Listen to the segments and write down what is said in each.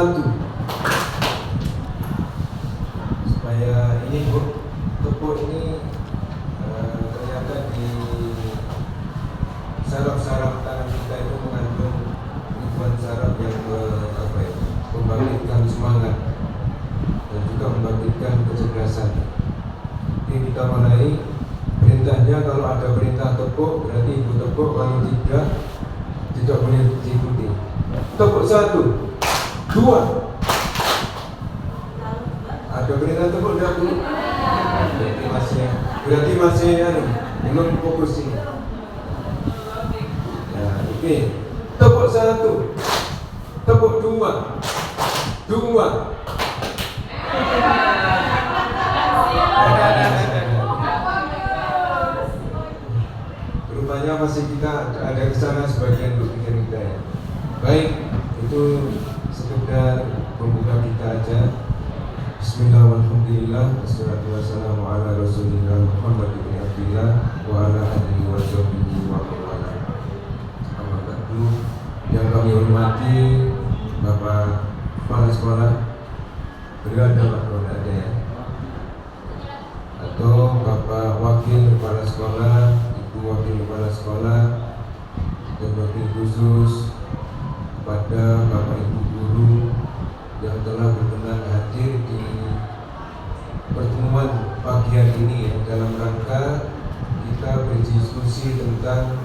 satu. Supaya ini tepuk ini ternyata di saraf-saraf tangan kita itu mengandung ribuan saraf yang membangkitkan semangat dan juga membangkitkan kecerdasan. Oke, kita mulai. Perintahnya kalau ada perintah tepuk berarti ibu tepuk, kalau tidak boleh diikuti. Tepuk 1, 2. Ada perintah tepuk tidak boleh? Berarti masih belum fokus ini. Ya, oke. Tepuk 1, tepuk 2. Rupanya masih kita ada kesana sebagian berpikir kita ya. Baik, itu sekedar pembuka kita aja. Bismillah walhamdulillah, wassalatu wassalamu ala rasulillah Muhammad ibn Abdillah wa ala alihi wa sahbihi wa wala. Amma ba'du. Yang kami hormati Bapak Kepala Sekolah, beliau ada Pak kalau ada ya, atau Bapak Wakil Kepala Sekolah, Ibu Wakil Kepala Sekolah, dan wakil khusus kepada Bapak Ibu Guru yang telah berkenan hadir di pertemuan pagi hari ini ya, dalam rangka kita berdiskusi tentang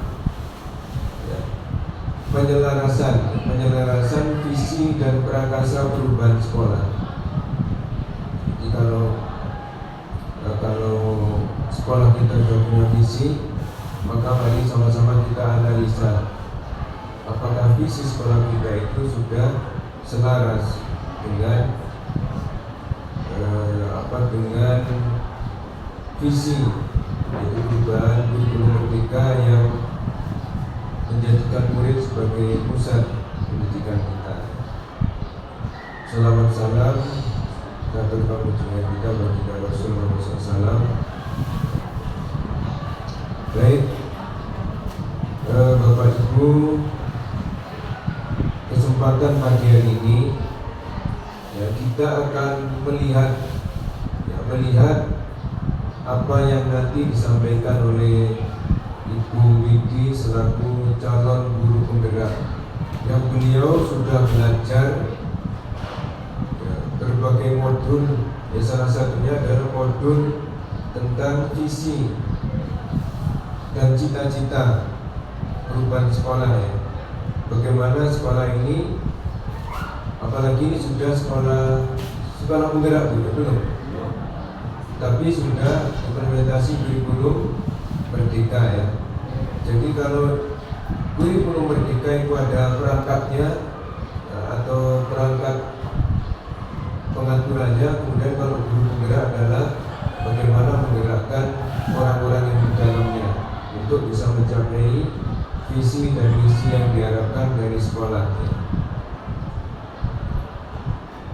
penyelarasan visi dan prakasa perubahan sekolah. Jadi kalau sekolah kita sudah punya visi, maka mari sama-sama kita analisa apakah visi sekolah kita itu sudah selaras dengan dengan visi, yaitu perubahan kurikulum merdeka yang menjadikan murid sebagai pusat pendidikan kita. Salawat salam dan berkah pujian kita bagi Rasulullah SAW. Baik, Bapak Ibu, kesempatan pagi hari ini ya, kita akan melihat apa yang nanti disampaikan oleh Ibu Widi selaku calon guru penggerak, yang beliau sudah belajar ya, berbagai modul ya, salah satunya adalah modul tentang visi dan cita-cita perubahan sekolah ya. Bagaimana sekolah ini, apalagi ini sudah sekolah penggerak belum, tapi sudah implementasi kurikulum merdeka ya. Jadi kalau kurikulum merdeka itu ada perangkatnya atau perangkat pengaturannya, kemudian kalau guru penggerak adalah bagaimana menggerakkan orang-orang yang di dalamnya untuk bisa mencapai visi dan misi yang diharapkan dari sekolah.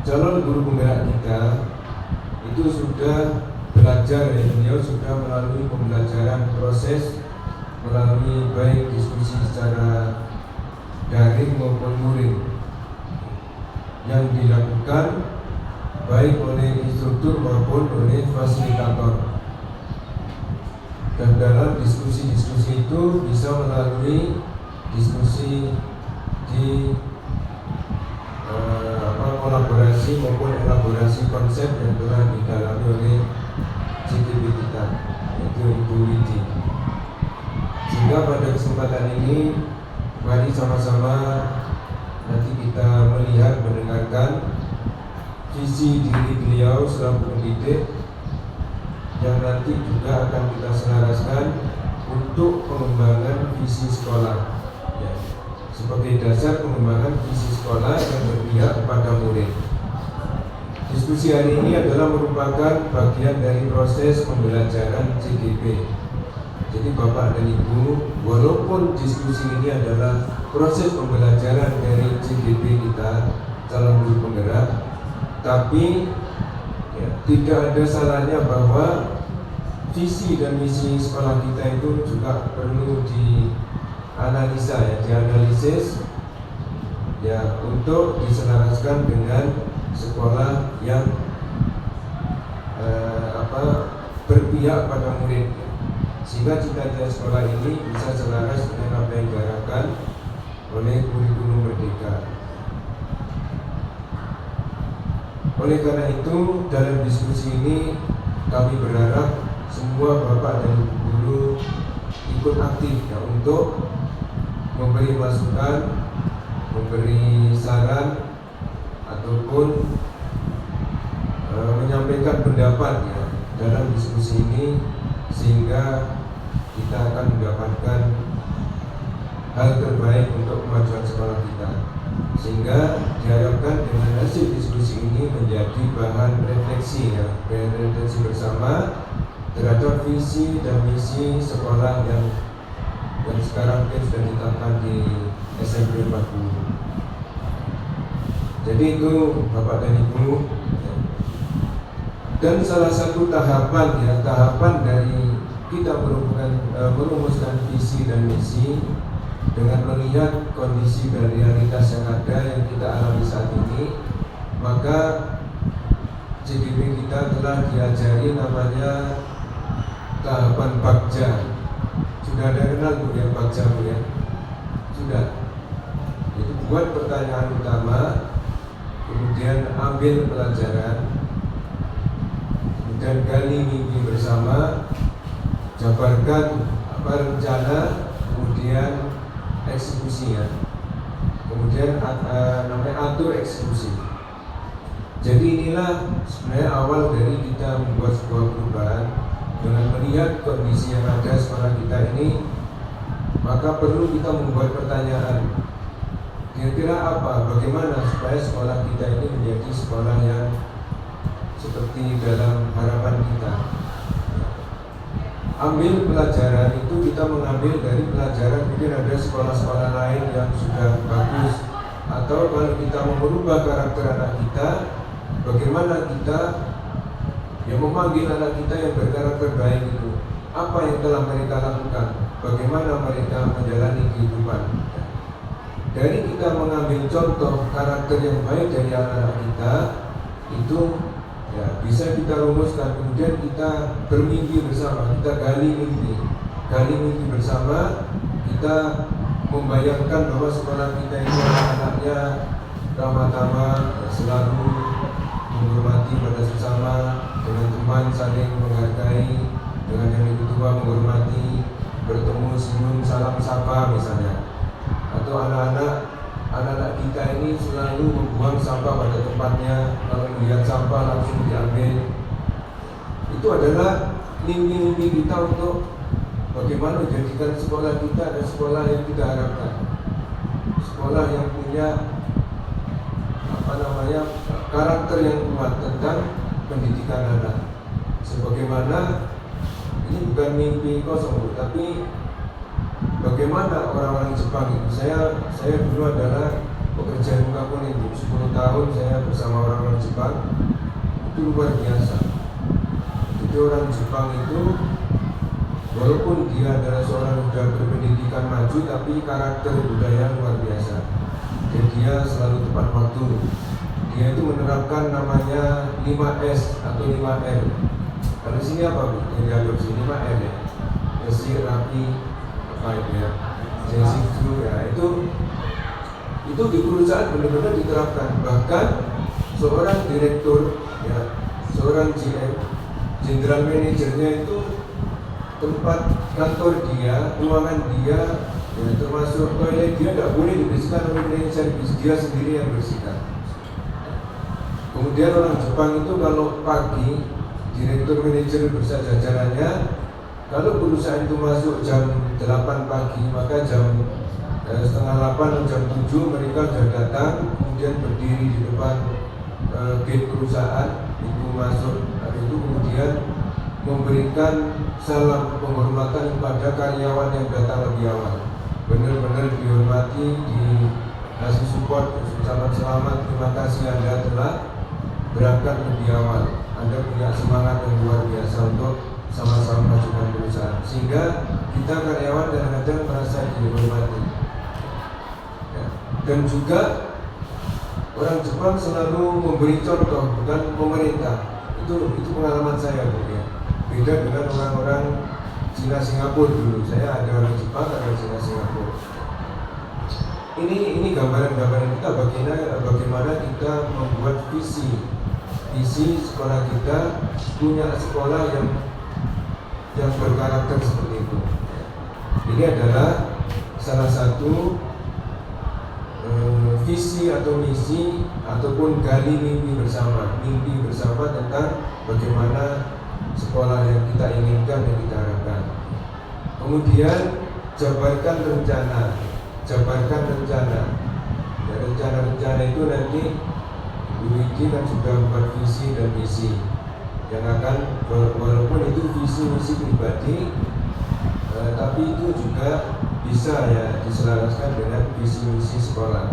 Calon guru penggerak kita itu sudah belajar ya, beliau sudah melalui pembelajaran proses, melalui baik diskusi secara daring maupun luring yang dilakukan baik oleh instruktur maupun oleh fasilitator. Dan dalam diskusi-diskusi itu bisa melalui diskusi di kolaborasi maupun elaborasi konsep yang telah didalami oleh CDP kita, yaitu Ibu Widi. Sehingga pada kesempatan ini mari sama-sama nanti kita melihat, mendengarkan visi diri beliau selaku pendidik yang nanti juga akan kita selaraskan untuk pengembangan visi sekolah ya, sebagai dasar pengembangan visi sekolah yang berpihak kepada murid. Diskusi hari ini adalah merupakan bagian dari proses pembelajaran CDP. Jadi Bapak dan Ibu, walaupun diskusi ini adalah proses pembelajaran dari CDP kita, calon guru penggerak, tapi ya, tidak ada salahnya bahwa visi dan misi sekolah kita itu juga perlu dianalisa ya, dianalisis ya untuk diselaraskan dengan sekolah yang berpihak pada murid, sehingga cita-cita sekolah ini bisa selaras dengan apa yang diharapkan oleh kurikulum Merdeka. Oleh karena itu, dalam diskusi ini kami berharap semua bapak dan ibu guru ikut aktif ya, untuk memberi masukan, memberi saran ataupun menyampaikan pendapat ya dalam diskusi ini, sehingga kita akan mendapatkan hal terbaik untuk kemajuan sekolah kita, sehingga diharapkan dengan hasil diskusi ini menjadi bahan refleksi ya, refleksi bersama terhadap visi dan misi sekolah yang sekarang mungkin sudah ditetapkan di SMP 40. Jadi itu Bapak dan Ibu. Dan salah satu tahapan ya, tahapan dari kita merumuskan visi dan misi dengan melihat kondisi dan realitas yang ada yang kita alami saat ini, maka CDP kita telah diajari namanya tahapan Bagja. Sudah ada kenal Bu ya Bagja Bu ya? Sudah. Itu buat pertanyaan utama, kemudian ambil pelajaran, dan gali mimpi bersama, jabarkan rencana, kemudian eksekusi ya, kemudian namanya atur eksekusi. Jadi inilah sebenarnya awal dari kita membuat sebuah perubahan. Dengan melihat kondisi yang ada sekolah kita ini, maka perlu kita membuat pertanyaan, kira-kira apa, bagaimana supaya sekolah kita ini menjadi sekolah yang seperti dalam harapan kita. Ambil pelajaran itu, kita mengambil dari pelajaran, mungkin ada sekolah-sekolah lain yang sudah bagus, atau kalau kita mau merubah karakter anak kita, bagaimana kita yang memanggil anak kita yang berkarakter baik itu, apa yang telah mereka lakukan, bagaimana mereka menjalani kehidupan. Dari kita mengambil contoh karakter yang baik dari anak-anak kita itu ya, bisa kita rumuskan, kemudian kita bermimpi bersama, kita gali mimpi bersama, kita membayangkan bahwa sekolah kita ini anak-anaknya ramah-tamah, selalu menghormati pada sesama, dengan teman saling menghargai, dengan yang lebih tua menghormati, bertemu senyum salam sapa misalnya. Atau anak-anak kita ini selalu membuang sampah pada tempatnya, kalau melihat sampah langsung diambil. Itu adalah mimpi-mimpi kita untuk bagaimana menjadikan sekolah kita adalah sekolah yang kita harapkan, sekolah yang punya karakter yang kuat tentang pendidikan anak. Sebagaimana ini bukan mimpi kosong, tapi bagaimana orang-orang Jepang itu. Saya dulu adalah pekerja di muka kuning, 10 tahun saya bersama orang-orang Jepang. Itu luar biasa. Jadi orang Jepang itu walaupun dia adalah seorang yang sudah berpendidikan maju, tapi karakter budaya luar biasa. Dan dia selalu tepat waktu. Dia itu menerapkan namanya 5S atau 5R. Kalau di sini apa Bu? Yang diadopsi 5R ya. Bersih, rapi, apa itu ya, sensitif ya, itu di perusahaan benar-benar diterapkan. Bahkan seorang direktur ya, seorang GM, general manajernya itu tempat kantor dia, ruangan dia ya, termasuk toilet dia tidak boleh dibersihkan oleh cleaning service, dia sendiri yang bersihkan. Kemudian orang Jepang itu kalau pagi direktur manajer bersama jajarannya, kalau perusahaan itu masuk jam 8 pagi, maka jam setengah 8 atau jam 7 mereka sudah datang, kemudian berdiri di depan gate perusahaan, itu masuk, itu kemudian memberikan salam penghormatan kepada karyawan yang datang lebih awal. Benar-benar dihormati, dikasih support, selamat, terima kasih Anda telah berangkat lebih awal. Anda punya semangat yang luar biasa untuk sama-sama majukan perusahaan, sehingga kita karyawan kadang-kadang merasa dihormati ya. Dan juga Orang Jepang selalu memberi contoh, bukan pemerintah. Itu pengalaman saya, Bu, ya. Beda dengan orang-orang Cina Singapura dulu. Saya ada orang Jepang, ada Cina Singapura. Ini gambaran-gambaran kita bagaimana kita membuat visi sekolah kita, punya sekolah yang berkarakter seperti itu. Ini adalah salah satu visi atau misi ataupun gali mimpi bersama tentang bagaimana sekolah yang kita inginkan dan kita harapkan. Kemudian jabarkan rencana. Ya, rencana itu nanti Bu Widi kan sudah membuat visi dan misi yang akan, walaupun itu visi misi pribadi, tapi itu juga bisa ya diselaraskan dengan visi misi sekolah.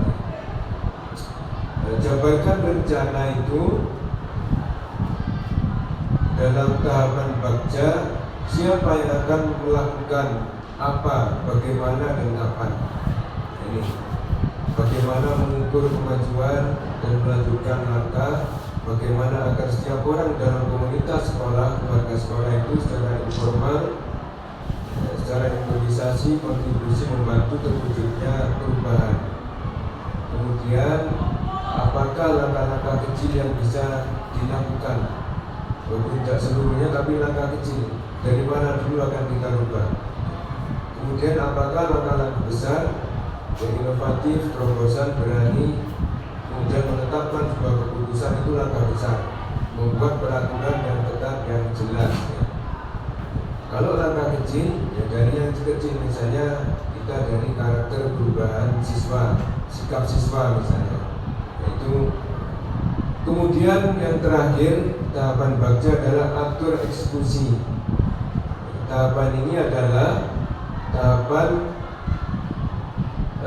Jabarkan rencana itu dalam tahapan bagja, siapa yang akan melakukan apa, bagaimana dan kapan. Ini bagaimana mengukur kemajuan dan melanjutkan langkah, bagaimana agar setiap orang dalam komunitas sekolah, keluarga sekolah itu secara informal, secara improvisasi, kontribusi membantu terwujudnya perubahan. Kemudian apakah langkah-langkah kecil yang bisa dilakukan, walaupun tidak seluruhnya tapi langkah kecil, dari mana dulu akan kita rubah. Kemudian apakah langkah-langkah besar yang inovatif, terobosan, berani, kemudian menetapkan sebuah keputusan, itu langkah besar, membuat peraturan yang ketat, yang jelas ya. Kalau langkah kecil, ya dari yang kecil, misalnya kita dari karakter perubahan siswa, sikap siswa misalnya, yaitu. Kemudian yang terakhir, tahapan bagja adalah atur eksekusi. Tahapan ini adalah tahapan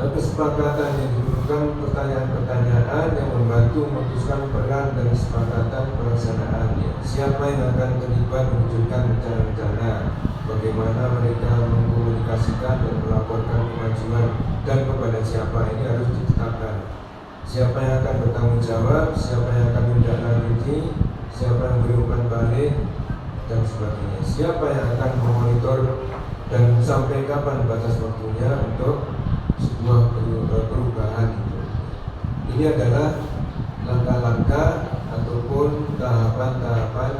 kesepakatan yang dibutuhkan pertanyaan-pertanyaan yang membantu memutuskan peran dan kesepakatan pelaksanaannya. Siapa yang akan terlibat mewujudkan rencana-rencana, bagaimana mereka mengkomunikasikan dan melaporkan kemajuan, dan kepada siapa ini harus ditetapkan. Siapa yang akan bertanggung jawab, siapa yang akan menindaklanjuti, siapa yang beri umpan balik, dan sebagainya. Siapa yang akan memonitor dan sampai kapan batas waktunya untuk sebuah perubahan itu. Ini adalah langkah-langkah ataupun tahapan-tahapan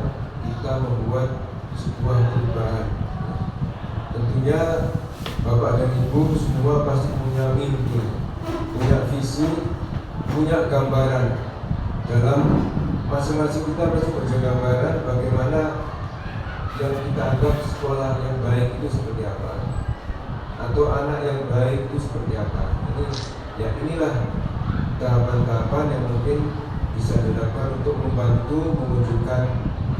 kita membuat sebuah perubahan. Tentunya Bapak dan Ibu semua pasti punya mimpi, punya visi, punya gambaran. Dalam masing-masing kita pasti punya gambaran bagaimana yang kita anggap sekolah yang baik itu seperti apa, atau anak yang baik itu seperti apa. Inilah tahapan-tahapan yang mungkin bisa dilakukan untuk membantu mewujudkan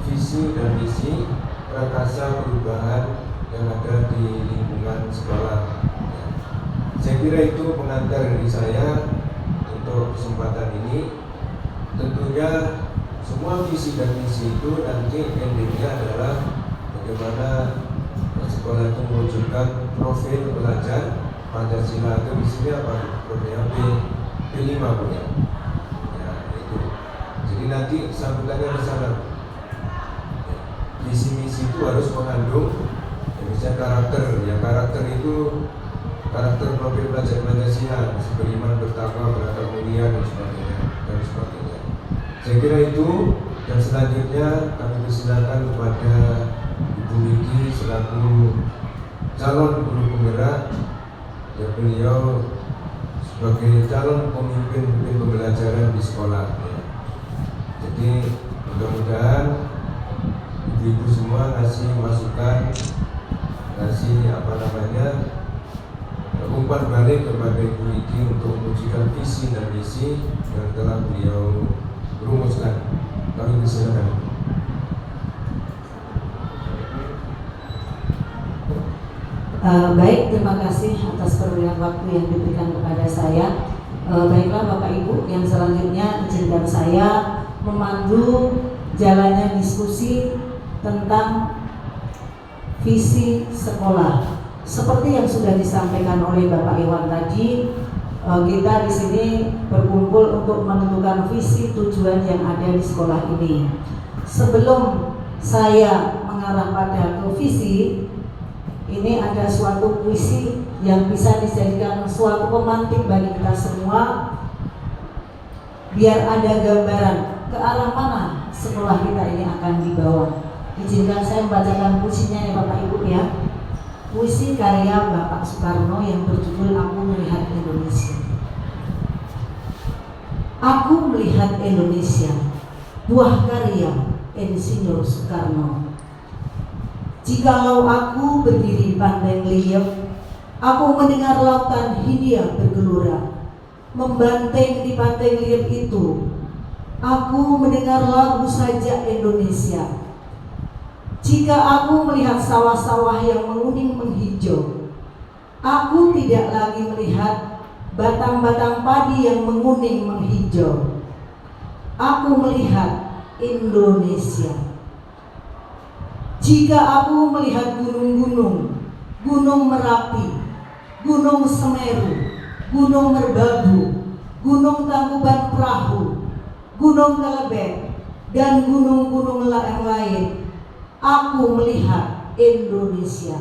visi dan misi prakarsa perubahan yang ada di lingkungan sekolah. Saya kira itu pengantar dari saya untuk kesempatan ini. Tentunya semua visi dan misi itu nanti endingnya adalah bagaimana sekolah itu mewujudkan profil pelajar Pancasila. Itu visinya apa? Profilnya P5 punya. Ya, itu. Jadi nanti sambutannya di sana. Visi misi itu harus mengandung misalnya karakter itu karakter profil pelajar Pancasila, beriman, bertakwa, berakhlak mulia, dan sebagainya. Saya kira itu. Dan selanjutnya kami persilakan kepada Ibu Widi selaku calon guru penggerak, ya, beliau sebagai calon pemimpin pembelajaran di sekolah ya. Jadi mudah-mudahan ibu-ibu semua ngasih masukan, ngasih umpan balik kepada Ibu Widi untuk mewujudkan visi dan misi yang telah beliau rumuskan. Kami persilakan. Baik, terima kasih atas perluan waktu yang diberikan kepada saya. Baiklah Bapak Ibu, yang selanjutnya izinkan saya memandu jalannya diskusi tentang visi sekolah. Seperti yang sudah disampaikan oleh Bapak Iwan tadi, kita di sini berkumpul untuk menentukan visi tujuan yang ada di sekolah ini. Sebelum saya mengarah pada ke visi, ini ada suatu puisi yang bisa dijadikan suatu pemantik bagi kita semua, biar ada gambaran ke arah mana sekolah kita ini akan dibawa. Izinkan saya membacakan puisinya ya Bapak Ibu ya. Puisi karya Bapak Soekarno yang berjudul Aku Melihat Indonesia. Aku melihat Indonesia, buah karya Insinyur Soekarno. Jikalau aku berdiri pandang liap, aku mendengar lautan Hindia bergelora. Membanteng di pantai liap itu, aku mendengar lagu sajak Indonesia. Jika aku melihat sawah-sawah yang menguning menghijau, aku tidak lagi melihat batang-batang padi yang menguning menghijau. Aku melihat Indonesia. Jika aku melihat gunung-gunung, Gunung Merapi, Gunung Semeru, Gunung Merbabu, Gunung Tangkuban Perahu, Gunung Kelebek, dan gunung-gunung yang lain, aku melihat Indonesia.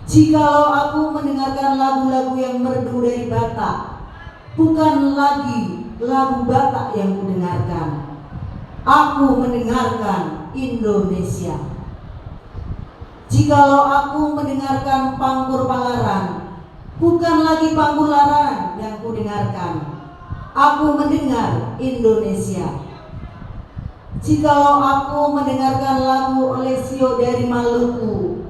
Jikalau aku mendengarkan lagu-lagu yang merdu dari Batak, bukan lagi lagu Batak yang kudengarkan, aku mendengarkan Indonesia. Jikalau aku mendengarkan Pangkur Palaran, bukan lagi Pangkur Laran yang kudengarkan, aku mendengar Indonesia. Jikalau aku mendengarkan lagu Olesio dari Maluku,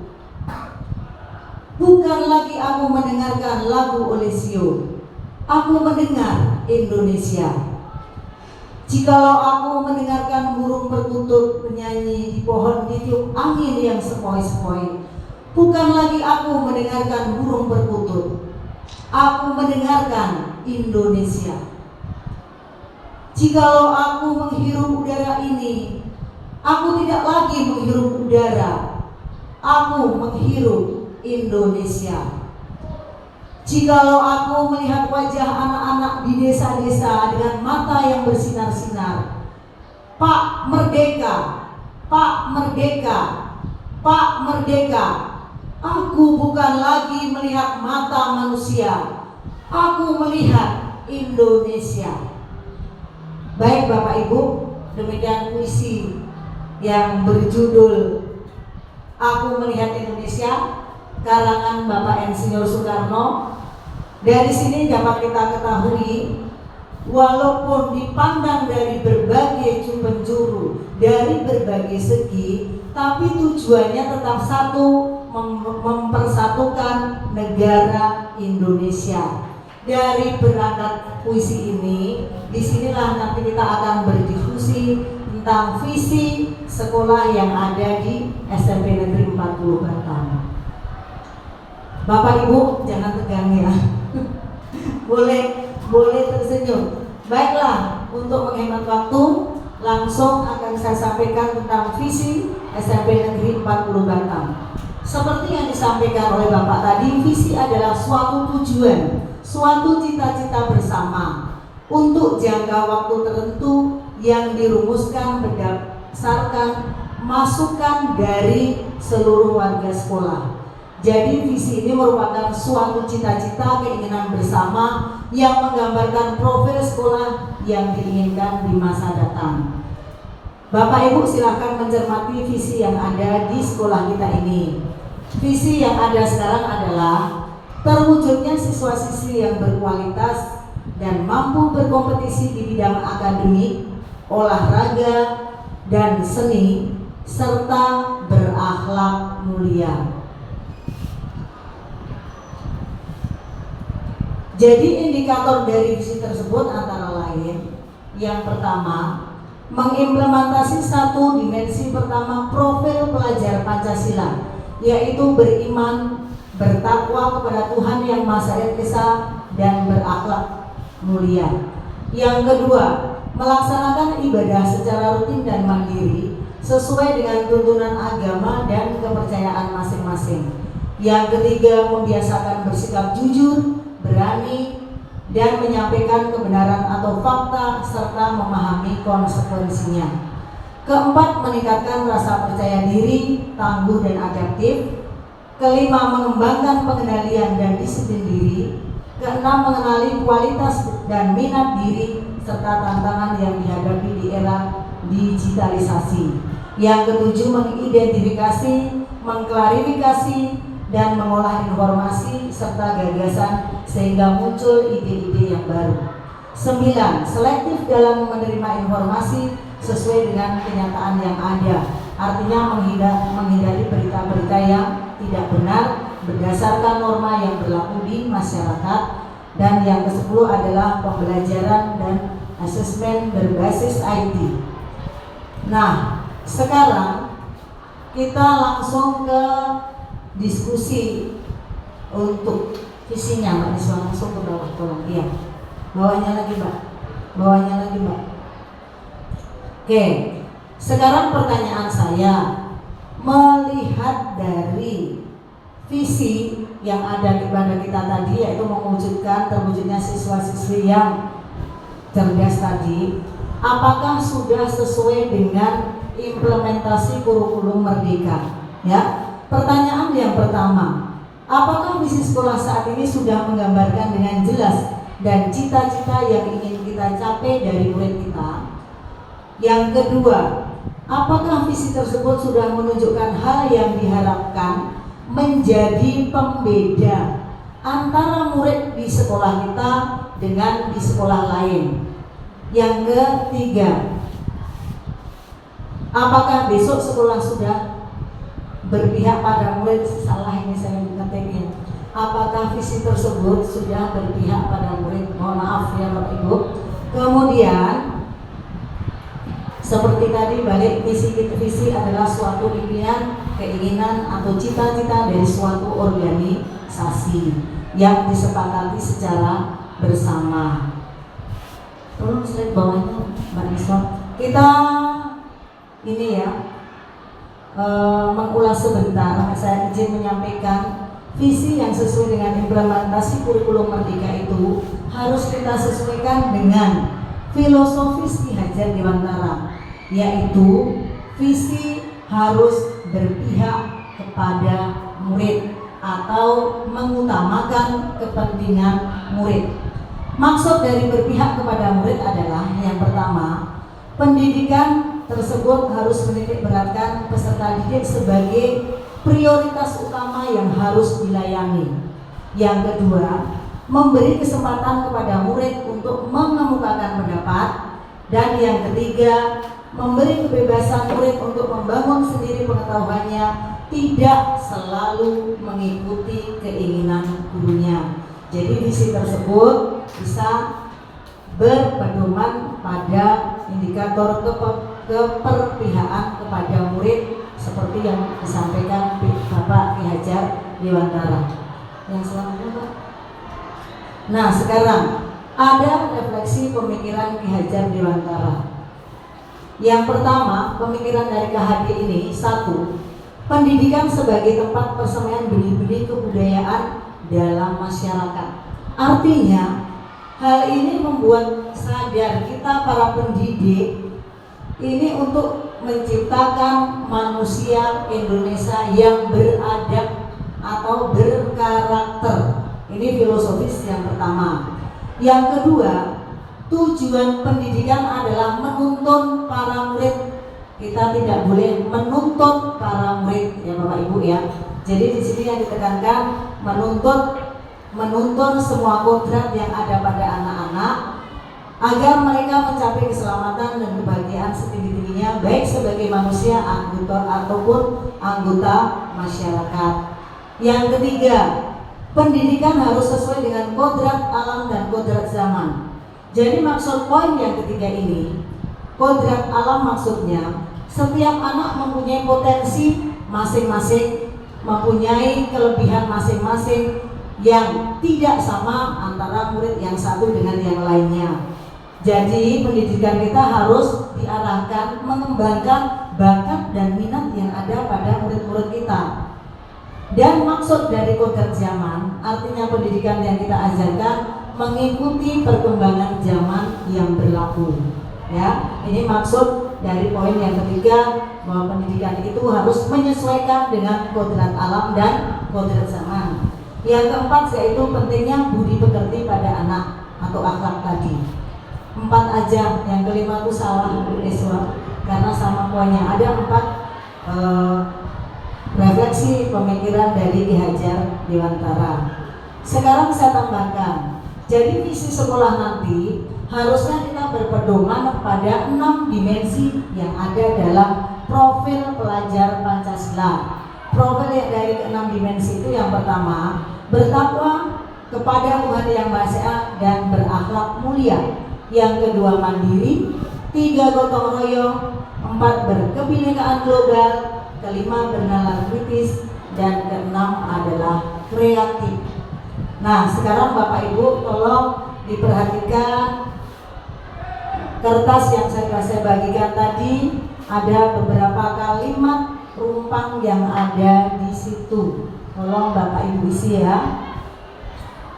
bukan lagi aku mendengarkan lagu Olesio, aku mendengar Indonesia. Jikalau aku mendengarkan burung perkutut menyanyi di pohon ditiup angin yang sepoi-sepoi, bukan lagi aku mendengarkan burung perkutut, aku mendengarkan Indonesia. Jikalau aku menghirup udara ini, aku tidak lagi menghirup udara, aku menghirup Indonesia. Jikalau aku melihat wajah anak-anak di desa-desa dengan mata yang bersinar-sinar, Pak Merdeka, Pak Merdeka, Pak Merdeka, aku bukan lagi melihat mata manusia, aku melihat Indonesia. Baik Bapak Ibu, demikian puisi yang berjudul Aku Melihat Indonesia, karangan Bapak Insinyur Soekarno. Dari sini dapat kita ketahui, walaupun dipandang dari berbagai penjuru, dari berbagai segi, tapi tujuannya tetap satu, mempersatukan negara Indonesia. Dari berangkat puisi ini, disinilah nanti kita akan berdiskusi tentang visi sekolah yang ada di SMP Negeri 40 Batam. Bapak Ibu jangan tegang ya. boleh tersenyum. Baiklah, untuk menghemat waktu, langsung akan saya sampaikan tentang visi SMP Negeri 40 Batam. Seperti yang disampaikan oleh Bapak tadi, visi adalah suatu tujuan, suatu cita-cita bersama untuk jangka waktu tertentu yang dirumuskan berdasarkan masukan dari seluruh warga sekolah. Jadi visi ini merupakan suatu cita-cita, keinginan bersama yang menggambarkan profil sekolah yang diinginkan di masa datang. Bapak Ibu silahkan mencermati visi yang ada di sekolah kita ini. Visi yang ada sekarang adalah terwujudnya siswa-siswi yang berkualitas dan mampu berkompetisi di bidang akademik, olahraga, dan seni, serta berakhlak mulia. Jadi indikator dari visi tersebut antara lain, yang pertama, mengimplementasi satu dimensi pertama profil pelajar Pancasila, yaitu beriman, bertakwa kepada Tuhan Yang Maha Esa, dan berakhlak mulia. Yang kedua, melaksanakan ibadah secara rutin dan mandiri sesuai dengan tuntunan agama dan kepercayaan masing-masing. Yang ketiga, membiasakan bersikap jujur, berani, dan menyampaikan kebenaran atau fakta serta memahami konsekuensinya. Keempat, meningkatkan rasa percaya diri, tangguh dan adaptif. Kelima, mengembangkan pengendalian dan disiplin diri. Keenam, mengenali kualitas dan minat diri serta tantangan yang dihadapi di era digitalisasi. Yang ketujuh, mengidentifikasi, mengklarifikasi, dan mengolah informasi serta gagasan sehingga muncul ide-ide yang baru. 9. Selektif dalam menerima informasi sesuai dengan kenyataan yang ada. Artinya menghindari berita-berita yang tidak benar berdasarkan norma yang berlaku di masyarakat. Dan yang ke-10 adalah pembelajaran dan asesmen berbasis IT. Nah, sekarang kita langsung ke diskusi untuk visinya, Mbak Niswa. Langsung ke bawah, tolong. Iya, bawahnya lagi, Mbak. Bawahnya lagi, Mbak. Oke, sekarang pertanyaan saya, melihat dari visi yang ada kepada kita tadi, yaitu mewujudkan terwujudnya siswa-siswi yang cerdas tadi, apakah sudah sesuai dengan implementasi kurikulum Merdeka? Ya. Pertanyaan yang pertama, apakah visi sekolah saat ini sudah menggambarkan dengan jelas dan cita-cita yang ingin kita capai dari murid kita? Yang kedua, apakah visi tersebut sudah menunjukkan hal yang diharapkan menjadi pembeda antara murid di sekolah kita dengan di sekolah lain? Yang ketiga, apakah besok sekolah sudah berpihak pada murid? Salah ini saya ngetiknya. Apakah visi tersebut sudah berpihak pada murid? Mohon maaf ya Bapak Ibu. Kemudian seperti tadi, balik visi adalah suatu impian, keinginan atau cita-cita dari suatu organisasi yang disepakati secara bersama. Tolong slide bawahnya Mbak Niswa. Kita ini ya, mengulas sebentar. Saya izin menyampaikan visi yang sesuai dengan implementasi kurikulum Merdeka itu harus kita sesuaikan dengan filosofis Ki Hajar Dewantara, yaitu visi harus berpihak kepada murid atau mengutamakan kepentingan murid. Maksud dari berpihak kepada murid adalah yang pertama, pendidikan tersebut harus menitik beratkan peserta didik sebagai prioritas utama yang harus dilayani. Yang kedua, memberi kesempatan kepada murid untuk mengemukakan pendapat. Dan yang ketiga, memberi kebebasan murid untuk membangun sendiri pengetahuannya, tidak selalu mengikuti keinginan gurunya. Jadi visi tersebut bisa berpedoman pada indikator keperpihakan kepada murid seperti yang disampaikan Bapak Ki Hajar Dewantara. Yang selanjutnya Pak. Nah, sekarang ada refleksi pemikiran Ki Hajar Dewantara. Yang pertama, pemikiran dari KHD ini, satu, pendidikan sebagai tempat persemaian benih-benih kebudayaan dalam masyarakat. Artinya, hal ini membuat sadar kita para pendidik ini untuk menciptakan manusia Indonesia yang beradab atau berkarakter. Ini filosofis yang pertama. Yang kedua, tujuan pendidikan adalah menuntun para murid. Kita tidak boleh menuntut para murid ya Bapak Ibu ya. Jadi di sini yang ditekankan menuntun semua kodrat yang ada pada anak-anak agar mereka mencapai keselamatan dan kebahagiaan setinggi-tingginya, baik sebagai manusia ataupun anggota masyarakat. Yang ketiga, pendidikan harus sesuai dengan kodrat alam dan kodrat zaman. Jadi maksud poin yang ketiga ini, kodrat alam maksudnya setiap anak mempunyai potensi masing-masing, mempunyai kelebihan masing-masing yang tidak sama antara murid yang satu dengan yang lainnya. Jadi pendidikan kita harus diarahkan mengembangkan bakat dan minat yang ada pada murid-murid kita. Dan maksud dari kodrat zaman, artinya pendidikan yang kita ajarkan mengikuti perkembangan zaman yang berlaku. Ya, ini maksud dari poin yang ketiga, bahwa pendidikan itu harus menyesuaikan dengan kodrat alam dan kodrat zaman. Yang keempat yaitu pentingnya budi pekerti pada anak atau akhlak tadi. 4 aja, yang kelima itu salah karena sama poinnya ada 4 refleksi pemikiran dari Ki Hajar Dewantara. Sekarang saya tambahkan, jadi visi sekolah nanti harusnya kita berpedoman pada 6 dimensi yang ada dalam profil pelajar Pancasila. Profil yang dari 6 dimensi itu yang pertama, bertakwa kepada Tuhan Yang Maha Esa dan berakhlak mulia. Yang kedua, mandiri. 3, gotong royong. 4, berkebinekaan global. Kelima, bernalar kritis. Dan keenam adalah kreatif. Nah, sekarang Bapak Ibu tolong diperhatikan kertas yang saya bagikan tadi. Ada beberapa kalimat rumpang yang ada di situ. Tolong Bapak Ibu isi ya.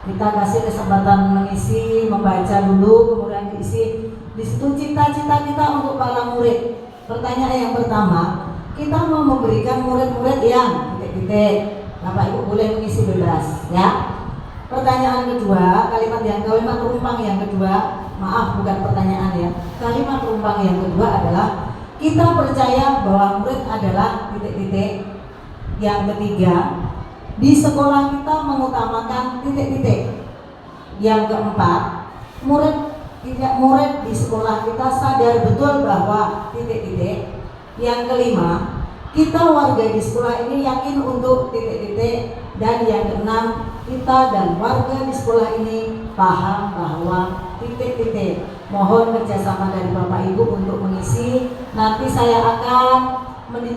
Kita kasih kesempatan mengisi, membaca dulu, kemudian diisi. Di situ cita-cita kita untuk para murid. Pertanyaan yang pertama, kita mau memberikan murid-murid yang titik-titik. Bapak Ibu boleh mengisi bebas, ya. Pertanyaan kedua, kalimat rumpang yang kedua, maaf bukan pertanyaan ya. Kalimat rumpang yang kedua adalah kita percaya bahwa murid adalah titik-titik. Yang ketiga, di sekolah kita mengutamakan titik-titik. Yang keempat, murid di sekolah kita sadar betul bahwa titik-titik. Yang kelima, kita warga di sekolah ini yakin untuk titik-titik. Dan yang keenam, kita dan warga di sekolah ini paham bahwa titik-titik. Mohon kerjasama dari Bapak Ibu untuk mengisi. Nanti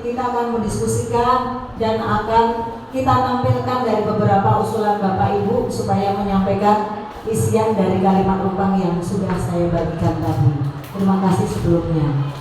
kita akan mendiskusikan dan akan kita tampilkan dari beberapa usulan Bapak Ibu supaya menyampaikan isian dari kalimat rumpang yang sudah saya bagikan tadi. Terima kasih sebelumnya.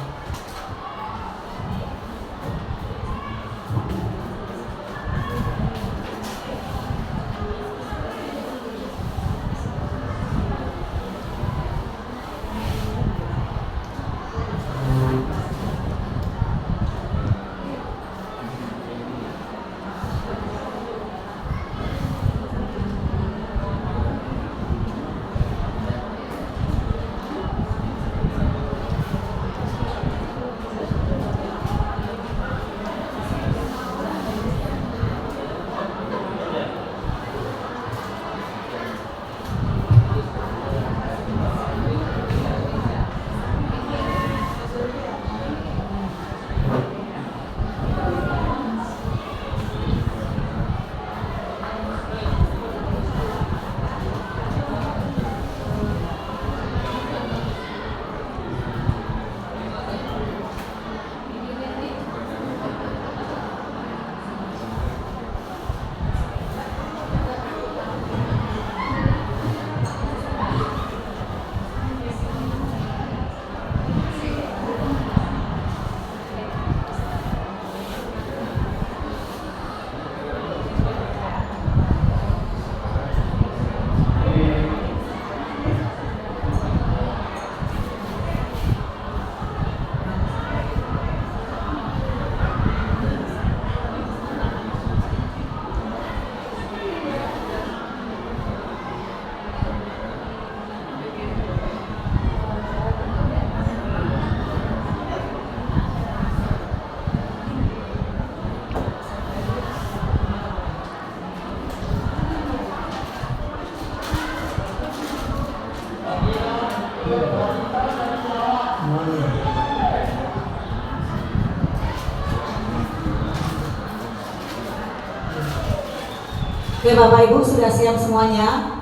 Oke Bapak Ibu sudah siap semuanya?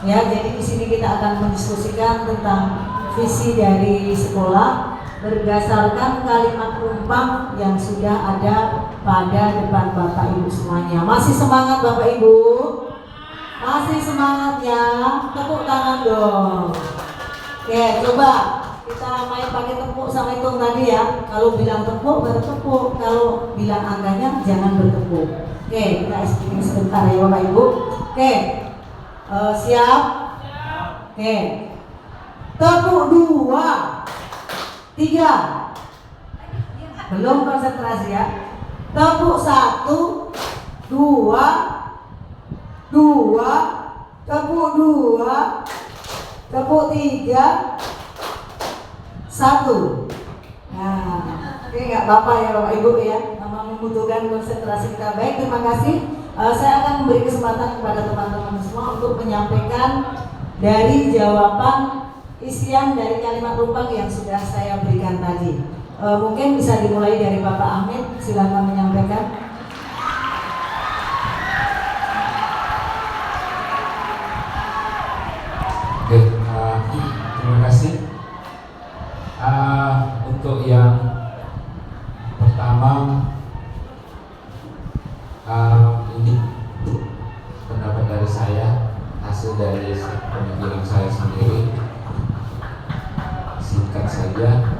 Ya, jadi di sini kita akan mendiskusikan tentang visi dari sekolah berdasarkan kalimat rumpang yang sudah ada pada depan Bapak Ibu semuanya. Masih semangat Bapak Ibu? Masih semangat ya? Tepuk tangan dong. Oke, coba kita main pakai tepuk sama hitung tadi ya. Kalau bilang tepuk baru tepuk, kalau bilang angkanya jangan bertepuk. Oke, kita speaking sebentar ya Bapak Ibu. Oke, siap? Oke, tepuk 2, 3. Belum konsentrasi ya. Tepuk 1, 2, 2, tepuk 2, tepuk 3, 1. Nah, oke, nggak apa-apa ya Bapak Ibu ya, memang membutuhkan konsentrasi kita. Baik, terima kasih. Saya akan memberi kesempatan kepada teman-teman semua untuk menyampaikan dari jawaban isian dari kalimat rumpang yang sudah saya berikan tadi. Mungkin bisa dimulai dari Bapak Ahmed, silakan menyampaikan. Oke, terima kasih. Untuk yang pertama, ini pendapat dari saya, hasil dari pemikiran saya sendiri. Singkat saja,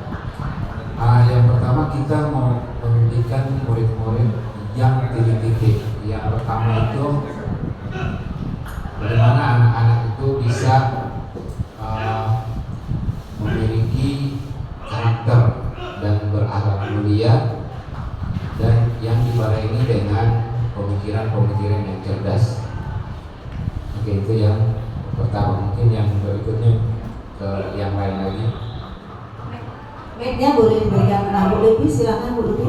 yang pertama kita mau mendidik murid-murid yang titik-titik. Yang pertama itu bagaimana anak-anak itu bisa memiliki karakter dan berakhlak mulia, dan yang dibarengi dengan pemikiran-pemikiran yang cerdas. Oke, itu yang pertama. Mungkin yang berikutnya ke yang lain lagi. Mic-nya boleh diberikan Bu Devi, silakan Bu Devi.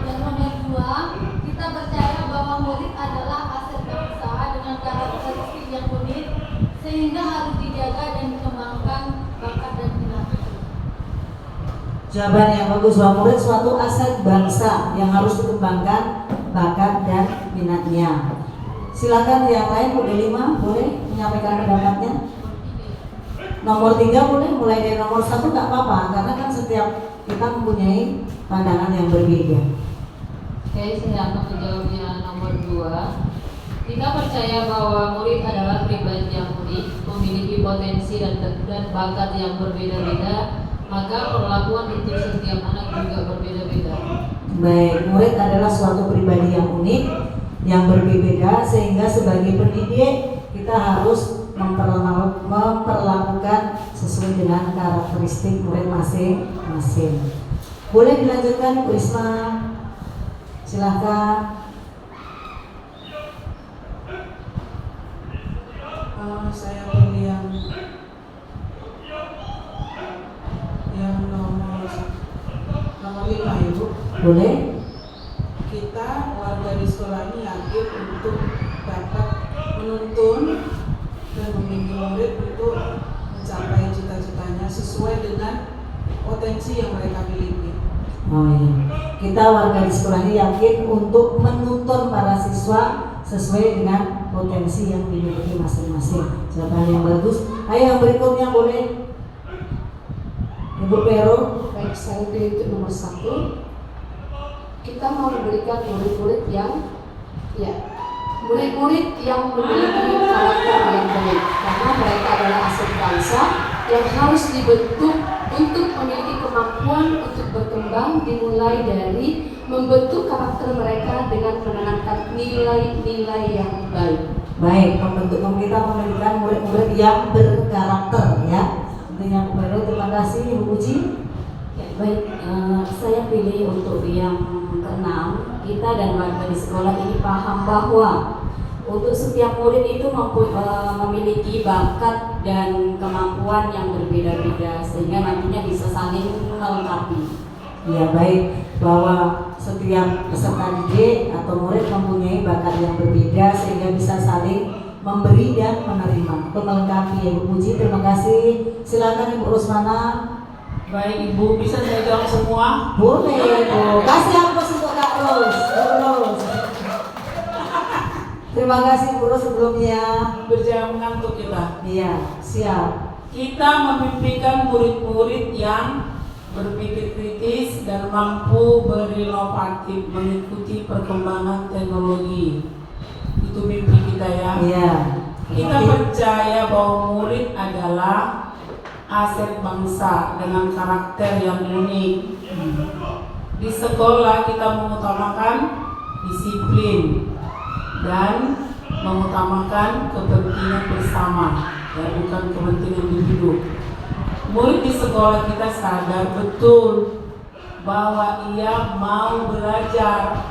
Yang nomor 2, kita percaya bahwa murid adalah aset bangsa dengan karakteristik yang unik, sehingga harus dijaga dan dikembangkan bakat dan minatnya. Jawaban yang bagus, bahwa murid suatu aset bangsa yang harus dikembangkan bakat dan minatnya. Silakan yang lain, Bu Delima, boleh menyampaikan pendapatnya. Nomor 3 boleh, mulai dari nomor 1 nggak apa-apa, karena kan setiap kita mempunyai pandangan yang berbeda. Oke, saya akan menjawab yang nomor 2. Kita percaya bahwa murid adalah pribadi yang unik, memiliki potensi dan bakat yang berbeda-beda, maka perlakuan untuk setiap anak juga berbeda-beda. Baik, Murid adalah suatu pribadi yang unik, yang berbeda, sehingga sebagai pendidik kita harus memperlakukan sesuai dengan karakteristik murid masing-masing. Boleh dilanjutkan Bu Isma, silahkan. Saya pilih yang nomor 5 Ibu. Boleh. Kita warga di sekolah ini yakin untuk dapat menuntun dan membimbing murid untuk mencapai cita-citanya sesuai dengan potensi yang mereka miliki. Oh iya, kita warga di sekolah ini yakin untuk menuntun para siswa sesuai dengan potensi yang dimiliki masing-masing. Jawaban yang bagus. Ayo yang berikutnya boleh. Ibu Pero. Baik, saya pilih itu nomor 1. Kita mau memberikan murid-murid yang memiliki karakter yang baik, karena mereka adalah aset bangsa yang harus dibentuk untuk memiliki kemampuan untuk berkembang, dimulai dari membentuk karakter mereka dengan menanamkan nilai-nilai yang baik. Baik, kita memberikan murid-murid yang berkarakter ya. Intinya Bu Pero, terima kasih Ibu Puji. Ya, baik, saya pilih untuk yang ke-6. Kita dan warga di sekolah ini paham bahwa untuk setiap murid itu memiliki bakat dan kemampuan yang berbeda-beda, sehingga nantinya bisa saling melengkapi. Ya baik, bahwa setiap peserta didik atau murid mempunyai bakat yang berbeda sehingga bisa saling memberi dan menerima untuk melengkapi. Ibu Puji, terima kasih. Silakan Ibu Rusmana. Baik Ibu, bisa saya jawab semua? Boleh Bu, kasih aplaus untuk Kak Ros. Terima kasih Bu Ros sebelumnya. Berjaya mengantuk kita. Iya, siap. Kita memimpikan murid-murid yang berpikir kritis dan mampu berinovatif mengikuti perkembangan teknologi. Itu mimpi kita ya. Iya. Kita percaya bahwa murid adalah aset bangsa dengan karakter yang unik. Di sekolah kita mengutamakan disiplin, dan mengutamakan kepentingan bersama, ya, bukan kepentingan individu. Murid di sekolah kita sadar betul bahwa ia mau belajar,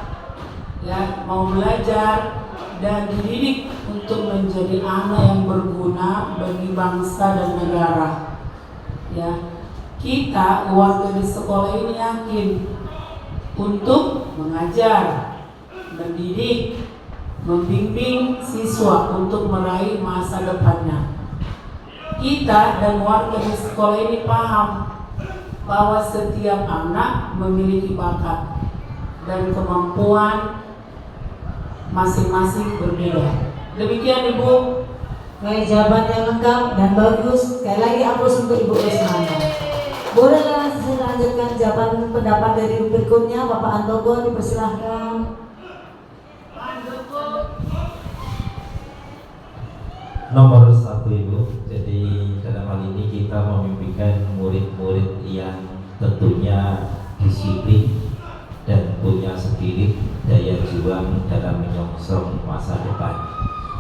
ya, mau belajar dan dididik untuk menjadi anak yang berguna bagi bangsa dan negara. Ya, kita warga di sekolah ini yakin untuk mengajar, mendidik, membimbing siswa untuk meraih masa depannya. Kita dan warga di sekolah ini paham bahwa setiap anak memiliki bakat dan kemampuan masing-masing berbeda. Demikian Ibu. Baik, jawaban yang lengkap dan bagus. Sekali lagi aplaus untuk Ibu Rusmana. Bolehlah saya lanjutkan jawaban pendapat dari Ibu berikutnya. Bapak Antogo dipersilahkan. Nomor 1 Ibu. Jadi dalam hal ini kita memimpikan murid-murid yang tentunya disiplin dan punya spirit daya juang dalam menyongsong masa depan.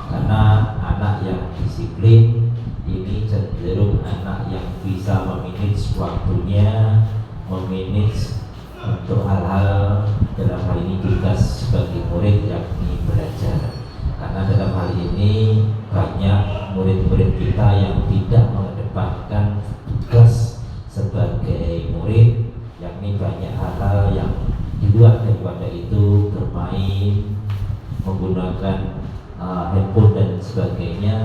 Karena anak yang disiplin ini cenderung anak yang bisa memanage waktunya, memanage untuk hal-hal dalam hal ini tugas sebagai murid yakni belajar. Karena dalam hal ini banyak murid-murid kita yang tidak mengedepankan tugas sebagai murid, yakni banyak hal-hal yang di luar daripada itu, bermain, menggunakan handphone dan sebagainya,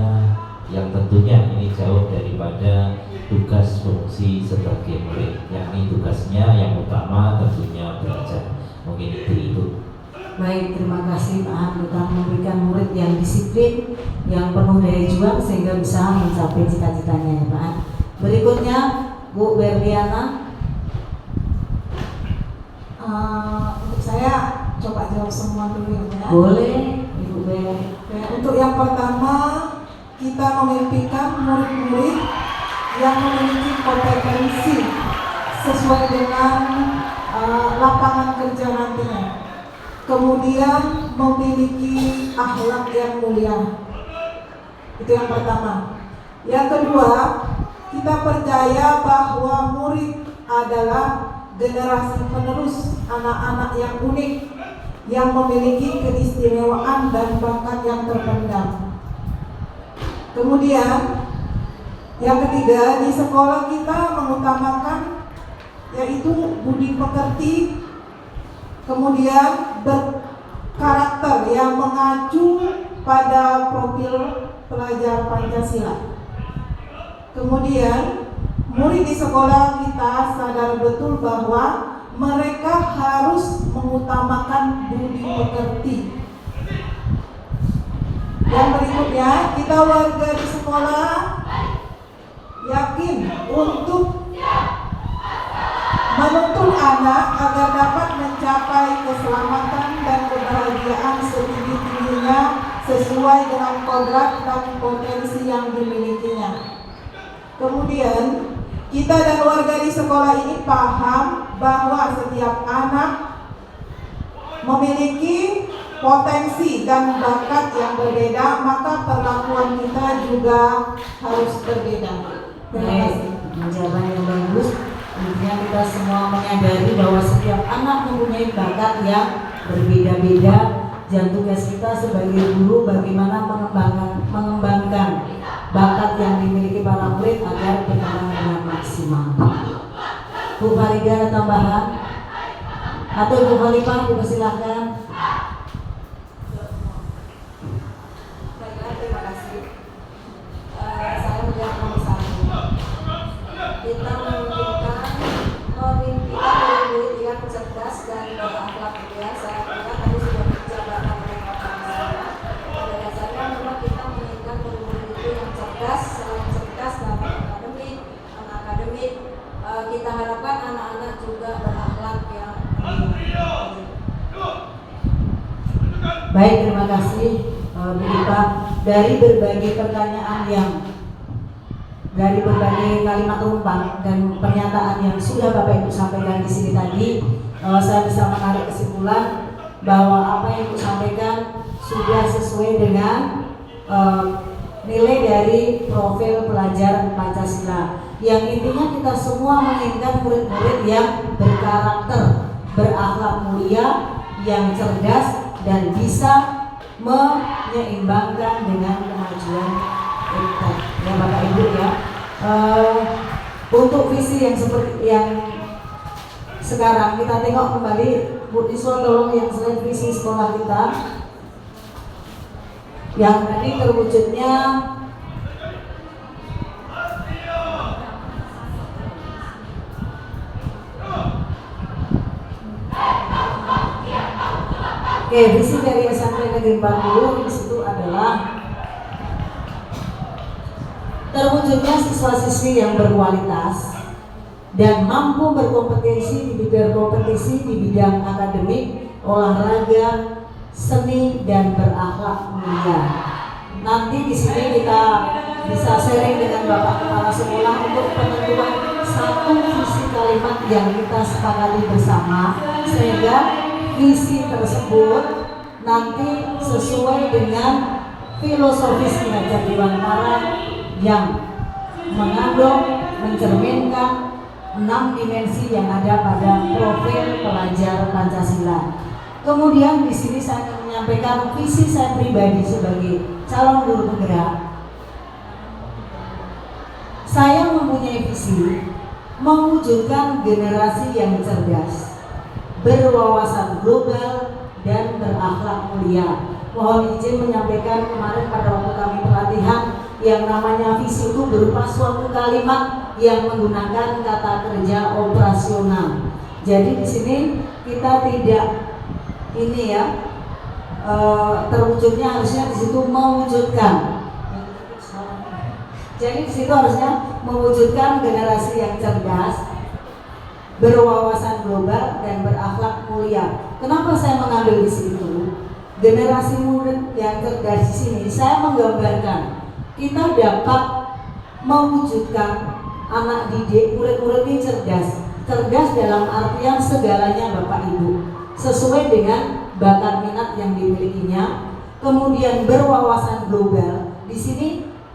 yang tentunya ini jauh daripada tugas fungsi sebagai murid, yakni tugasnya yang utama tentunya belajar. Mungkin itu Ibu. Baik, terima kasih Pak Han telah memberikan murid yang disiplin, yang penuh daya juang sehingga bisa mencapai cita-citanya ya Pak Han. Berikutnya Bu Berliana. Untuk saya coba jawab semua dulu ya Bu ya. Boleh Ibu Ber. Untuk yang pertama, kita memimpikan murid-murid yang memiliki kompetensi sesuai dengan lapangan kerja nantinya. Kemudian memiliki akhlak yang mulia. Itu yang pertama. Yang kedua, kita percaya bahwa murid adalah generasi penerus anak-anak yang unik, yang memiliki keistimewaan dan bakat yang terpendam. Kemudian yang ketiga, di sekolah kita mengutamakan yaitu budi pekerti, kemudian berkarakter yang mengacu pada profil pelajar Pancasila. Kemudian murid di sekolah kita sadar betul bahwa mereka harus mengutamakan budi pekerti. Yang berikutnya, kita warga di sekolah yakin untuk menuntun anak agar dapat mencapai keselamatan dan kebahagiaan setinggi-tingginya sesuai dengan kodrat dan potensi yang dimilikinya. Kemudian, kita dan warga di sekolah ini paham bahwa setiap anak memiliki potensi dan bakat yang berbeda, maka perlakuan kita juga harus berbeda. Terima kasih. Jawaban yang bagus. Intinya kita semua menyadari bahwa setiap anak mempunyai bakat yang berbeda-beda. Dan tugas kita sebagai guru bagaimana mengembangkan bakat yang dimiliki para murid agar berkembang dengan maksimal. Bu Farida ada tambahan? Atau Bu Khalifah, dipersilahkan. Baiklah, terima kasih. Saya menjawab nomor 1. Kita memimpikan murid-murid yang cerdas dan berakhlak mulia. Saya kira tadi sudah dijabarkan oleh Bapak saya. Pada dasarnya memang kita menginginkan murid-murid itu yang cerdas, selain cerdas dalam akademik, kita harapkan anak-anak juga berakhlak yang mulia. Baik, terima kasih Bu Ipa. Dari berbagai pertanyaan dari berbagai kalimat umpan dan pernyataan yang sudah Bapak Ibu sampaikan di sini tadi, saya bisa menarik kesimpulan bahwa apa yang Ibu sampaikan sudah sesuai dengan nilai dari profil pelajar Pancasila. Yang intinya kita semua menginginkan murid-murid yang berkarakter, berakhlak mulia, yang cerdas dan bisa menyeimbangkan dengan kemajuan kita. Ya Bapak Ibu ya. Untuk visi yang seperti yang sekarang kita tengok kembali, Bu Iswa tolong yang slide visi sekolah kita yang tadi terwujudnya visi dari SMP Negeri 40 di situ adalah terwujudnya siswa-siswi yang berkualitas dan mampu berkompetisi di bidang akademik, olahraga, seni dan berakhlak mulia. Nanti di sini kita bisa sharing dengan Bapak Kepala Sekolah untuk penentuan satu visi kalimat yang kita sepakati bersama, sehingga visi tersebut nanti sesuai dengan filosofis Ki Dewantara yang mengandung, mencerminkan 6 dimensi yang ada pada profil pelajar Pancasila. Kemudian di sini saya akan menyampaikan visi saya pribadi sebagai calon guru penggerak. Saya mempunyai visi mewujudkan generasi yang cerdas, berwawasan global dan berakhlak mulia. Mohon izin menyampaikan kemarin pada waktu kami pelatihan yang namanya visi itu berupa suatu kalimat yang menggunakan kata kerja operasional. Jadi di sini kita tidak ini ya terwujudnya harusnya di situ mewujudkan. Jadi di situ harusnya mewujudkan generasi yang cerdas, berwawasan global dan berakhlak mulia. Kenapa saya mengambil di situ? Generasi murid yang cerdas di sini saya menggambarkan kita dapat mewujudkan anak didik murid-murid ini cerdas dalam artian segalanya Bapak Ibu, sesuai dengan bakat minat yang dimilikinya. Kemudian berwawasan global, di sini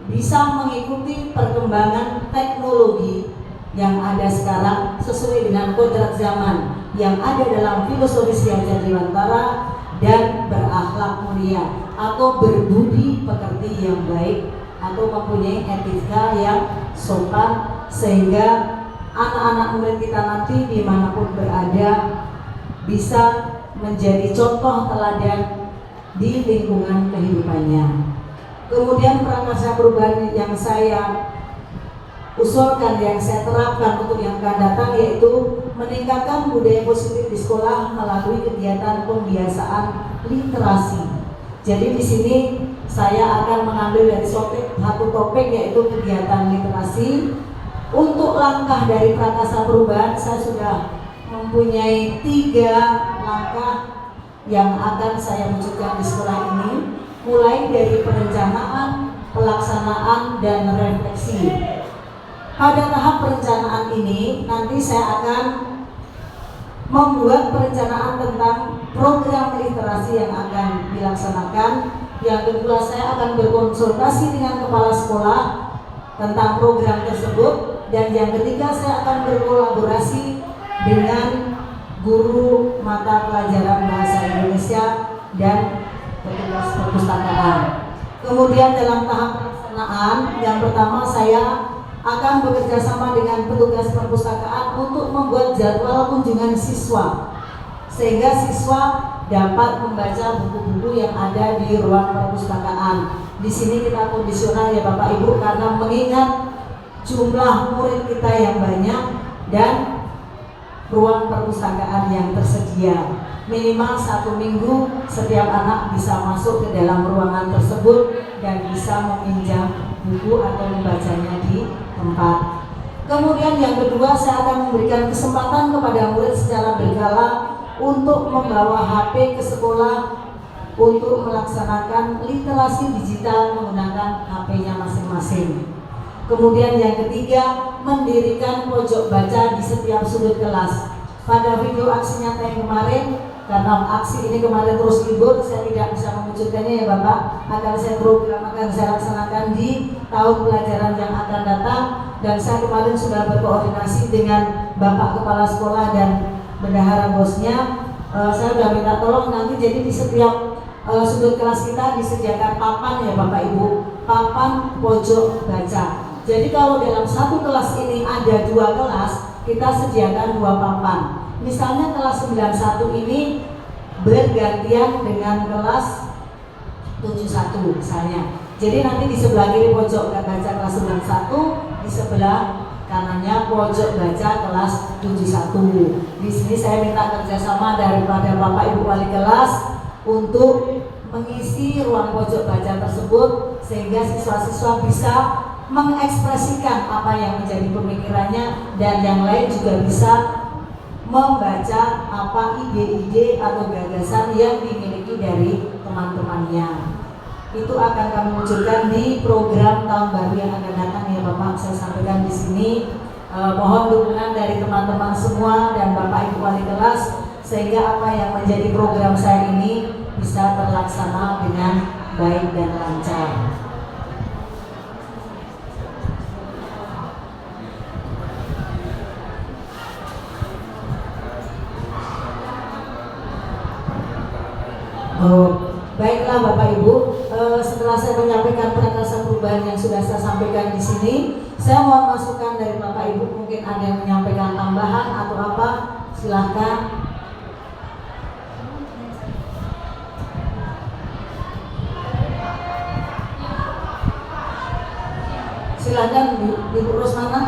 bisa mengikuti perkembangan teknologi yang ada sekarang sesuai dengan kodrat zaman yang ada dalam filosofis Ki Dewantara, dan berakhlak mulia atau berbudi pekerti yang baik atau mempunyai etika yang sopan, sehingga anak-anak murid kita nanti dimanapun berada bisa menjadi contoh teladan di lingkungan kehidupannya. Kemudian prakarya perubahan yang saya usulkan, yang saya terapkan untuk yang akan datang, yaitu meningkatkan budaya positif di sekolah melalui kegiatan pembiasaan literasi. Jadi di sini saya akan mengambil dari satu topik, yaitu kegiatan literasi. Untuk langkah dari prakarya perubahan, saya sudah mempunyai 3 langkah yang akan saya wujudkan di sekolah ini, mulai dari perencanaan, pelaksanaan, dan refleksi. Pada tahap perencanaan ini nanti saya akan membuat perencanaan tentang program literasi yang akan dilaksanakan. Yang kedua, saya akan berkonsultasi dengan kepala sekolah tentang program tersebut. Dan yang ketiga, saya akan berkolaborasi dengan guru mata pelajaran bahasa Indonesia dan petugas perpustakaan. Kemudian dalam tahap pelaksanaan, yang pertama saya akan bekerja sama dengan petugas perpustakaan untuk membuat jadwal kunjungan siswa, sehingga siswa dapat membaca buku-buku yang ada di ruang perpustakaan. Di sini kita kondisional ya Bapak Ibu, karena mengingat jumlah murid kita yang banyak dan ruang perpustakaan yang tersedia. Minimal 1 minggu setiap anak bisa masuk ke dalam ruangan tersebut dan bisa meminjam buku atau membacanya di tempat. Kemudian yang kedua, saya akan memberikan kesempatan kepada murid secara berkala untuk membawa HP ke sekolah untuk melaksanakan literasi digital menggunakan HP-nya masing-masing. Kemudian yang ketiga, mendirikan pojok baca di setiap sudut kelas. Pada video aksi nyata yang kemarin, karena aksi ini kemarin terus libur, saya tidak bisa mewujudkannya ya Bapak. Akan saya program, akan saya laksanakan di tahun pelajaran yang akan datang. Dan saya kemarin sudah berkoordinasi dengan Bapak Kepala Sekolah dan bendahara bosnya. Saya sudah minta tolong nanti jadi di setiap sudut kelas kita disediakan papan ya Bapak Ibu, papan pojok baca. Jadi kalau dalam satu kelas ini ada 2 kelas, kita sediakan 2 papan. Misalnya kelas 91 ini bergantian dengan kelas 71 misalnya. Jadi nanti di sebelah kiri pojok baca kelas 91, di sebelah kanannya pojok baca kelas 71. Di sini saya minta kerjasama daripada Bapak Ibu wali kelas untuk mengisi ruang pojok baca tersebut sehingga siswa-siswa bisa mengekspresikan apa yang menjadi pemikirannya dan yang lain juga bisa membaca apa ide-ide atau gagasan yang dimiliki dari teman-temannya. Itu akan kami wujudkan di program tahun baru yang akan datang ya Bapak. Saya sampaikan di sini. Mohon dukungan dari teman-teman semua dan Bapak Ibu wali kelas sehingga apa yang menjadi program saya ini bisa terlaksana dengan baik dan lancar. Baiklah Bapak Ibu, setelah saya menyampaikan prakarsa perubahan yang sudah saya sampaikan di sini, saya mohon masukan dari Bapak Ibu, mungkin ada yang menyampaikan tambahan atau apa, silahkan. Silahkan Ibu Rosmana.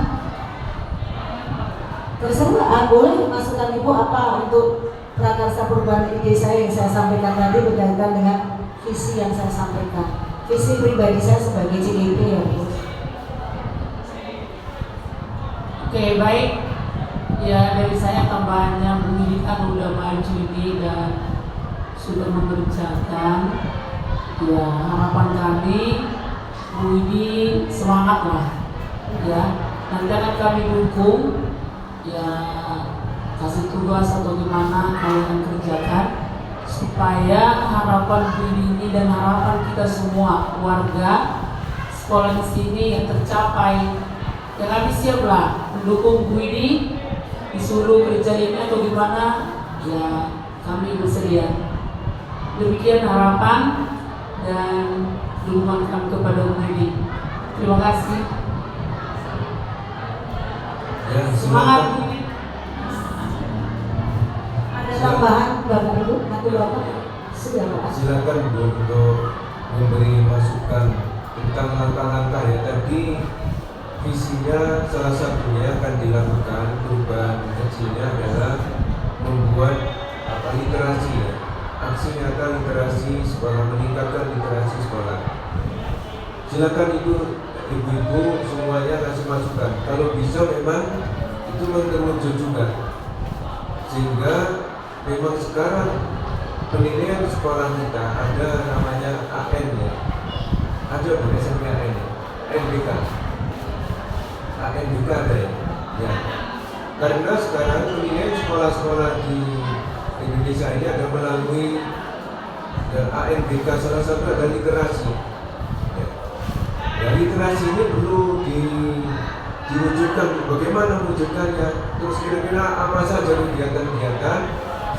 Terserah, boleh masukan Ibu apa untuk prakarsa perubahan ide saya yang saya sampaikan tadi berkaitan dengan visi yang saya sampaikan, visi pribadi saya sebagai CDP ya Bu. Oke, baik. Ya dari saya tambahannya Bu Widi kan udah maju ini dan sudah mengerjakan. Ya harapan kami Bu Widi semangat lah. Ya nanti akan kami dukung. Ya kasih tugas atau gimana kalian kerjakan supaya harapan Bu Widi ini dan harapan kita semua warga sekolah di sini yang tercapai. Ya kami siap lah mendukung Bu Widi, disuruh kerja ini atau gimana ya kami bersedia. Demikian harapan dan dukungan kami kepada Bu Widi. Terima kasih. Ya, Semangat Bu Widi. Ada tambahan Bapak Ibu atau Bapak? Sudah Bapak. Silakan Bu untuk memberi masukan tentang langkah-langkah ya tadi. Visinya salah satunya akan dilakukan perubahan kecilnya adalah membuat literasi ya, aksi nyata literasi sekolah, meningkatkan literasi sekolah. Silakan ibu-ibu semuanya kasih masukan. Kalau bisa memang itu terwujud juga, sehingga memang sekarang penilaian sekolah kita ada namanya AN ya, ada SMP AN, NBK. ANBK ada ya. Karena sekarang penilaian sekolah-sekolah di Indonesia ini ada melalui ANBK, salah satu ada literasi. Ya, literasi ini perlu diwujudkan. Bagaimana mewujudkannya? Terus kira-kira apa saja kegiatan-kegiatan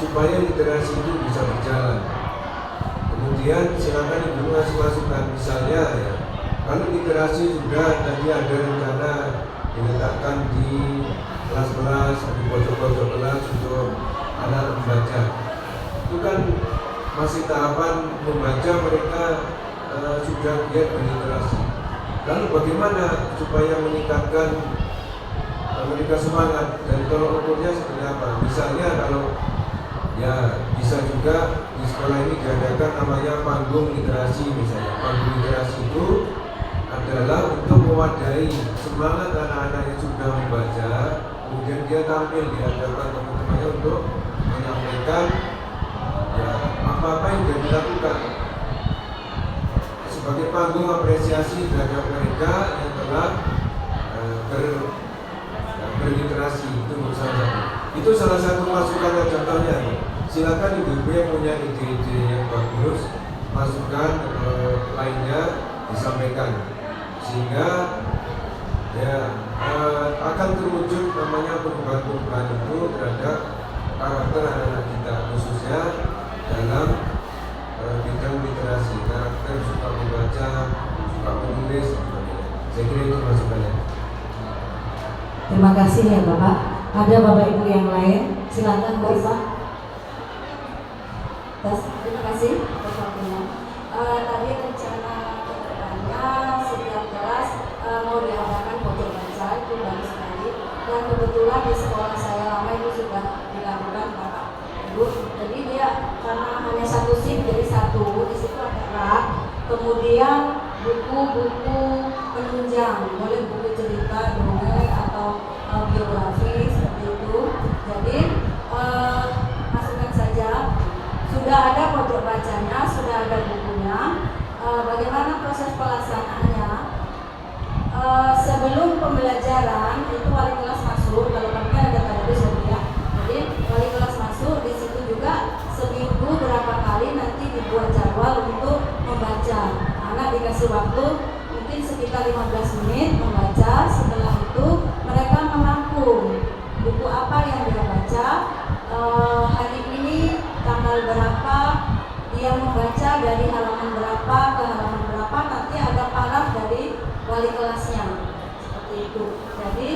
supaya literasi itu bisa berjalan. Kemudian silakan ibu ngasih masukan, misalnya ya, kalau literasi sudah tadi ada rencana diletakkan di kelas-kelas, di pojok-pojok kelas untuk anak membaca. Itu kan masih tahapan membaca, mereka sudah giat berliterasi. Lalu bagaimana supaya meningkatkan mereka semangat dan tolak ukurnya seperti apa? Misalnya kalau ya bisa juga di sekolah ini diadakan namanya panggung literasi misalnya. Panggung literasi itu adalah untuk mewadahi semangat anak-anak yang sudah membaca, kemudian dia tampil di hadapan teman-temannya untuk menyampaikan ya apa-apa yang sudah dilakukan sebagai panggung apresiasi terhadap mereka yang telah berliterasi. Itu menurut saya itu salah satu masukan dan contohnya. silakan ibu-ibu yang punya ide-ide yang bagus, masukan lainnya disampaikan, sehingga ya akan terwujud namanya perubahan-perubahan itu terhadap karakter anak-anak kita, khususnya dalam bidang literasi, karakter suka membaca, suka menulis. Saya kira itu masukannya. Terima kasih ya Bapak. Ada Bapak Ibu yang lain? Silakan Bu Iva. Terima kasih atas waktunya. Tadi rencana kedepannya setiap kelas mau diadakan pojok baca, itu bagus sekali. Dan kebetulan di sekolah saya lama itu sudah dilakukan Bapak Ibu. Jadi dia karena hanya satu shift jadi satu, di situ ada rak. Kemudian buku-buku penunjang, boleh buku cerita, dongeng atau biografi seperti itu. Jadi masukkan saja. Sudah ada pojok bacanya, sudah ada bukunya. Bagaimana proses pelaksanaannya? Sebelum pembelajaran itu wali kelas masuk, kalau kami ada tadabus ya. Jadi wali kelas masuk, di situ juga seminggu berapa kali nanti dibuat jadwal untuk membaca. Anak dikasih waktu mungkin sekitar 15 menit membaca. Setelah itu mereka merangkum buku apa yang dia baca. Hari ini tanggal berapa dia membaca, dari halaman berapa ke halaman berapa, nanti ada paraf dari wali kelasnya seperti itu. Jadi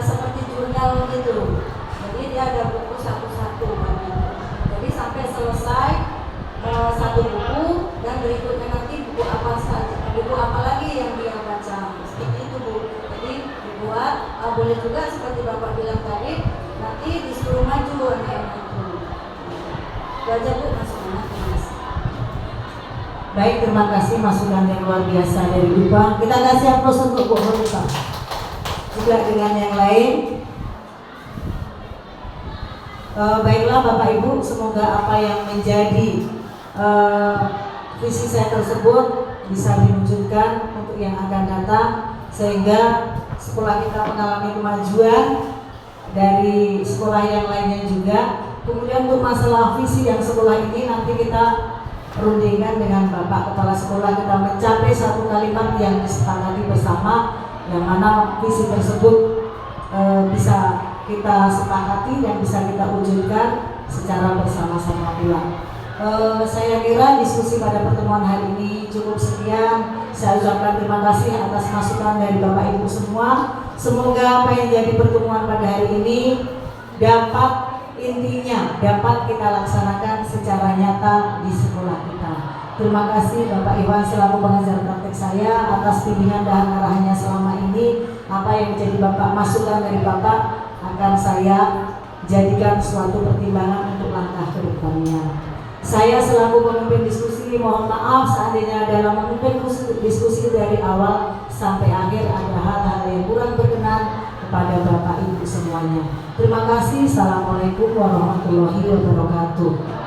seperti jurnal gitu. Jadi dia ada buku satu-satu gitu. Jadi sampai selesai satu buku, dan berikutnya nanti buku apa saja, buku apa lagi yang dia baca. Seperti itu Bu. Jadi dibuat, boleh juga seperti Bapak bilang tadi, nanti disuruh maju anak-anak itu. Belajar Bu, masukannya. Terima kasih. Baik, terima kasih masukan yang luar biasa dari Ibu. Kita kasih aplaus untuk Bu Honika. Juga dengan yang lain. Baiklah Bapak Ibu, semoga apa yang menjadi visi saya tersebut bisa diwujudkan untuk yang akan datang, sehingga sekolah kita mengalami kemajuan dari sekolah yang lainnya juga. Kemudian untuk masalah visi yang sekolah ini nanti kita perundingkan dengan Bapak Kepala Sekolah, kita mencapai satu kalimat yang disepakati bersama, yang mana visi tersebut bisa kita sepakati dan bisa kita wujudkan secara bersama-sama pula. Saya kira diskusi pada pertemuan hari ini cukup sekian. Saya ucapkan terima kasih atas masukan dari Bapak Ibu semua. Semoga apa yang jadi pertemuan pada hari ini dapat kita laksanakan secara nyata di sekolah kita. Terima kasih Bapak Iwan selaku pengajar praktek saya atas bimbingan dan arahannya selama ini. Apa yang menjadi Bapak masukan dari Bapak akan saya jadikan suatu pertimbangan untuk langkah ke depannya. Saya selaku pemimpin diskusi mohon maaf seandainya dalam memimpin diskusi dari awal sampai akhir ada hal-hal yang kurang berkenan kepada Bapak Ibu semuanya. Terima kasih. Assalamualaikum warahmatullahi wabarakatuh.